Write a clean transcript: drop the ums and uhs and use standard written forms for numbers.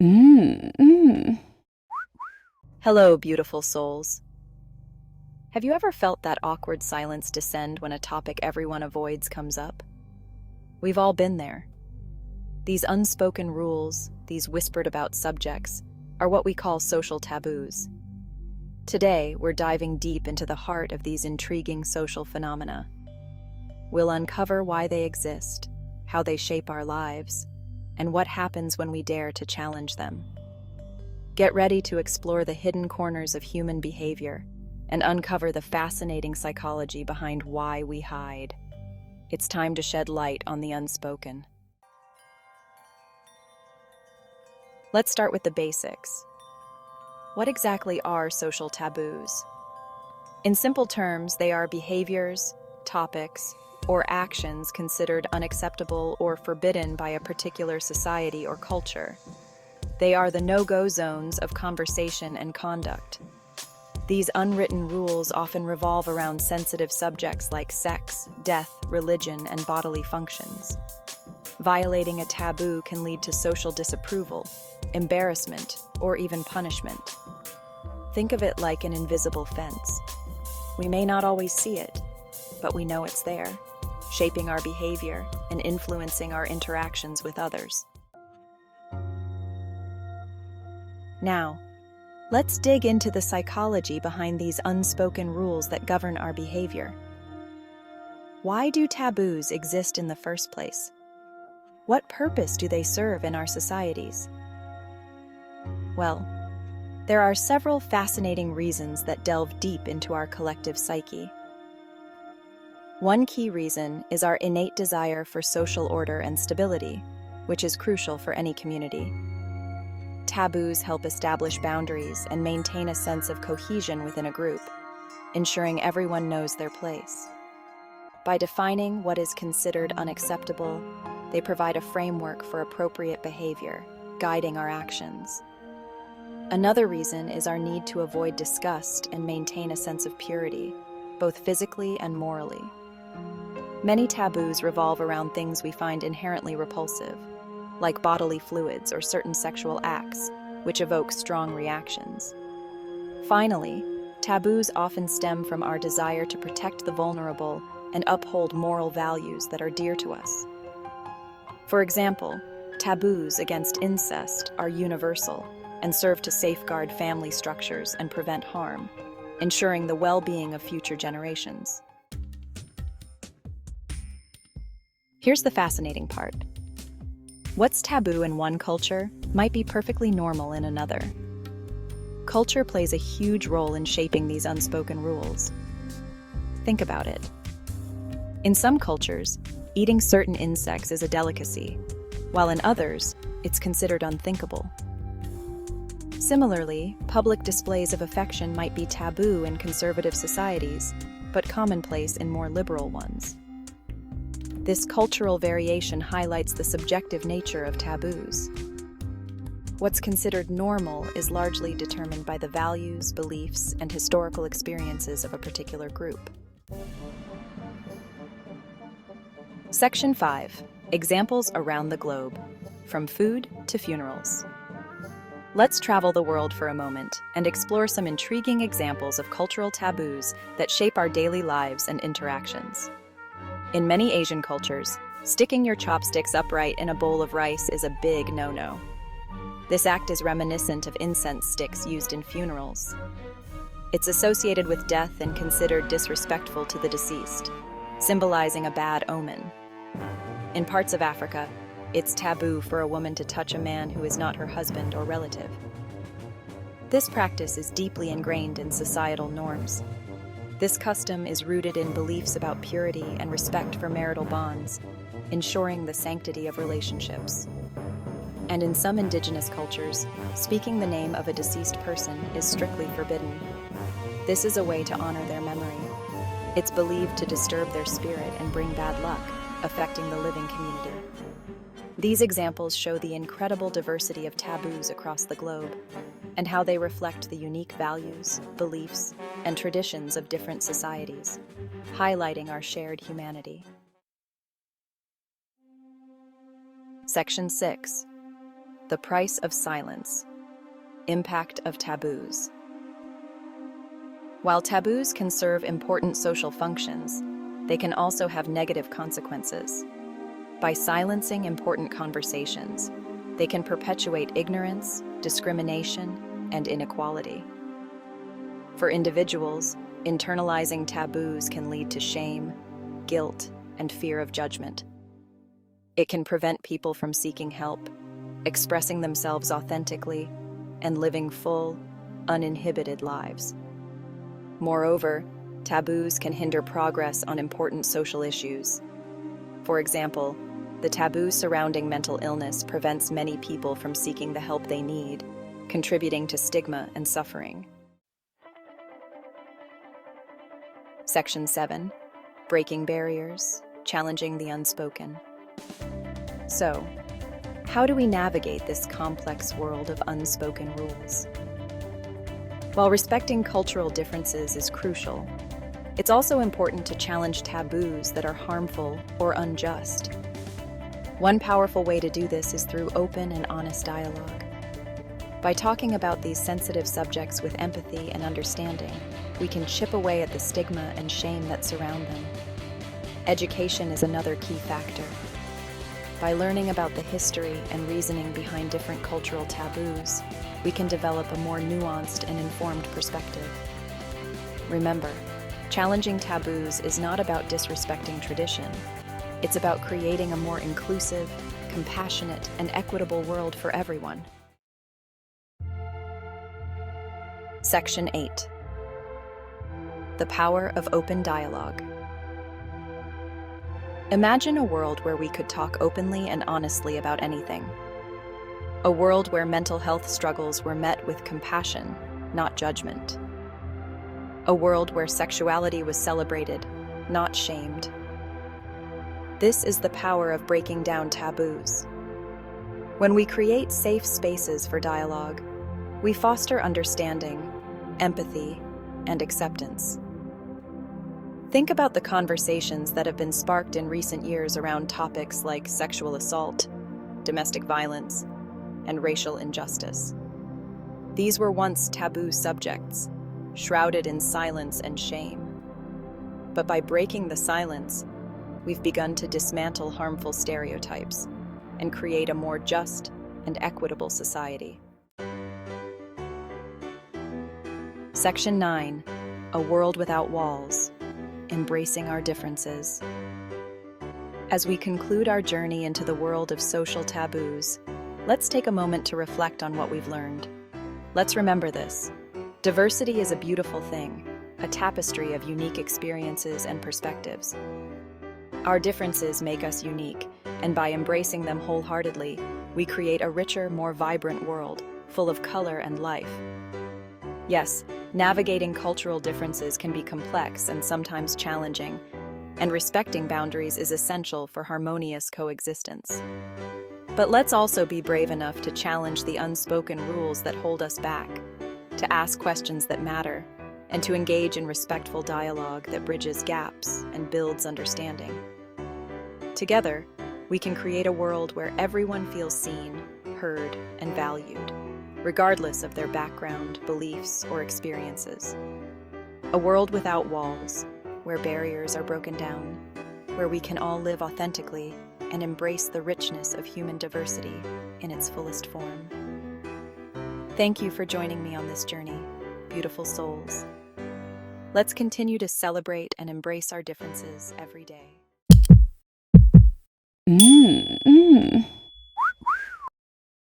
Mm. Hello, beautiful souls. Have you ever felt that awkward silence descend when a topic everyone avoids comes up? We've all been there. These unspoken rules, these whispered about subjects, are what we call social taboos. Today, we're diving deep into the heart of these intriguing social phenomena. We'll uncover why they exist, how they shape our lives, and what happens when we dare to challenge them. Get ready to explore the hidden corners of human behavior and uncover the fascinating psychology behind why we hide. It's time to shed light on the unspoken. Let's start with the basics. What exactly are social taboos? In simple terms, they are behaviors, topics, or actions considered unacceptable or forbidden by a particular society or culture. They are the no-go zones of conversation and conduct. These unwritten rules often revolve around sensitive subjects like sex, death, religion, and bodily functions. Violating a taboo can lead to social disapproval, embarrassment, or even punishment. Think of it like an invisible fence. We may not always see it, but we know it's there, shaping our behavior and influencing our interactions with others. Now, let's dig into the psychology behind these unspoken rules that govern our behavior. Why do taboos exist in the first place? What purpose do they serve in our societies? Well, there are several fascinating reasons that delve deep into our collective psyche. One key reason is our innate desire for social order and stability, which is crucial for any community. Taboos help establish boundaries and maintain a sense of cohesion within a group, ensuring everyone knows their place. By defining what is considered unacceptable, they provide a framework for appropriate behavior, guiding our actions. Another reason is our need to avoid disgust and maintain a sense of purity, both physically and morally. Many taboos revolve around things we find inherently repulsive, like bodily fluids or certain sexual acts, which evoke strong reactions. Finally, taboos often stem from our desire to protect the vulnerable and uphold moral values that are dear to us. For example, taboos against incest are universal and serve to safeguard family structures and prevent harm, ensuring the well-being of future generations. Here's the fascinating part. What's taboo in one culture might be perfectly normal in another. Culture plays a huge role in shaping these unspoken rules. Think about it. In some cultures, eating certain insects is a delicacy, while in others, it's considered unthinkable. Similarly, public displays of affection might be taboo in conservative societies, but commonplace in more liberal ones. This cultural variation highlights the subjective nature of taboos. What's considered normal is largely determined by the values, beliefs, and historical experiences of a particular group. Section 5. Examples around the globe, from food to funerals. Let's travel the world for a moment and explore some intriguing examples of cultural taboos that shape our daily lives and interactions. In many Asian cultures, sticking your chopsticks upright in a bowl of rice is a big no-no. This act is reminiscent of incense sticks used in funerals. It's associated with death and considered disrespectful to the deceased, symbolizing a bad omen. In parts of Africa, it's taboo for a woman to touch a man who is not her husband or relative. This practice is deeply ingrained in societal norms. This custom is rooted in beliefs about purity and respect for marital bonds, ensuring the sanctity of relationships. And in some indigenous cultures, speaking the name of a deceased person is strictly forbidden. This is a way to honor their memory. It's believed to disturb their spirit and bring bad luck, affecting the living community. These examples show the incredible diversity of taboos across the globe, and how they reflect the unique values, beliefs, and traditions of different societies, highlighting our shared humanity. Section 6. The price of silence. Impact of taboos. While taboos can serve important social functions, they can also have negative consequences. By silencing important conversations, they can perpetuate ignorance, discrimination, and inequality. For individuals, internalizing taboos can lead to shame, guilt, and fear of judgment. It can prevent people from seeking help, expressing themselves authentically, and living full, uninhibited lives. Moreover, taboos can hinder progress on important social issues. For example, the taboo surrounding mental illness prevents many people from seeking the help they need, contributing to stigma and suffering. Section 7. Breaking barriers, challenging the unspoken. So, how do we navigate this complex world of unspoken rules? While respecting cultural differences is crucial, it's also important to challenge taboos that are harmful or unjust. One powerful way to do this is through open and honest dialogue. By talking about these sensitive subjects with empathy and understanding, we can chip away at the stigma and shame that surround them. Education is another key factor. By learning about the history and reasoning behind different cultural taboos, we can develop a more nuanced and informed perspective. Remember, challenging taboos is not about disrespecting tradition. It's about creating a more inclusive, compassionate, and equitable world for everyone. Section 8. The power of open dialogue. Imagine a world where we could talk openly and honestly about anything. A world where mental health struggles were met with compassion, not judgment. A world where sexuality was celebrated, not shamed. This is the power of breaking down taboos. When we create safe spaces for dialogue, we foster understanding, empathy, and acceptance. Think about the conversations that have been sparked in recent years around topics like sexual assault, domestic violence, and racial injustice. These were once taboo subjects, shrouded in silence and shame. But by breaking the silence, we've begun to dismantle harmful stereotypes and create a more just and equitable society. Section 9. A world without walls. Embracing our differences. As we conclude our journey into the world of social taboos, let's take a moment to reflect on what we've learned. Let's remember this. Diversity is a beautiful thing, a tapestry of unique experiences and perspectives. Our differences make us unique, and by embracing them wholeheartedly, we create a richer, more vibrant world, full of color and life. Yes, navigating cultural differences can be complex and sometimes challenging, and respecting boundaries is essential for harmonious coexistence. But let's also be brave enough to challenge the unspoken rules that hold us back, to ask questions that matter, and to engage in respectful dialogue that bridges gaps and builds understanding. Together, we can create a world where everyone feels seen, heard, and valued, regardless of their background, beliefs, or experiences. A world without walls, where barriers are broken down, where we can all live authentically and embrace the richness of human diversity in its fullest form. Thank you for joining me on this journey, beautiful souls. Let's continue to celebrate and embrace our differences every day.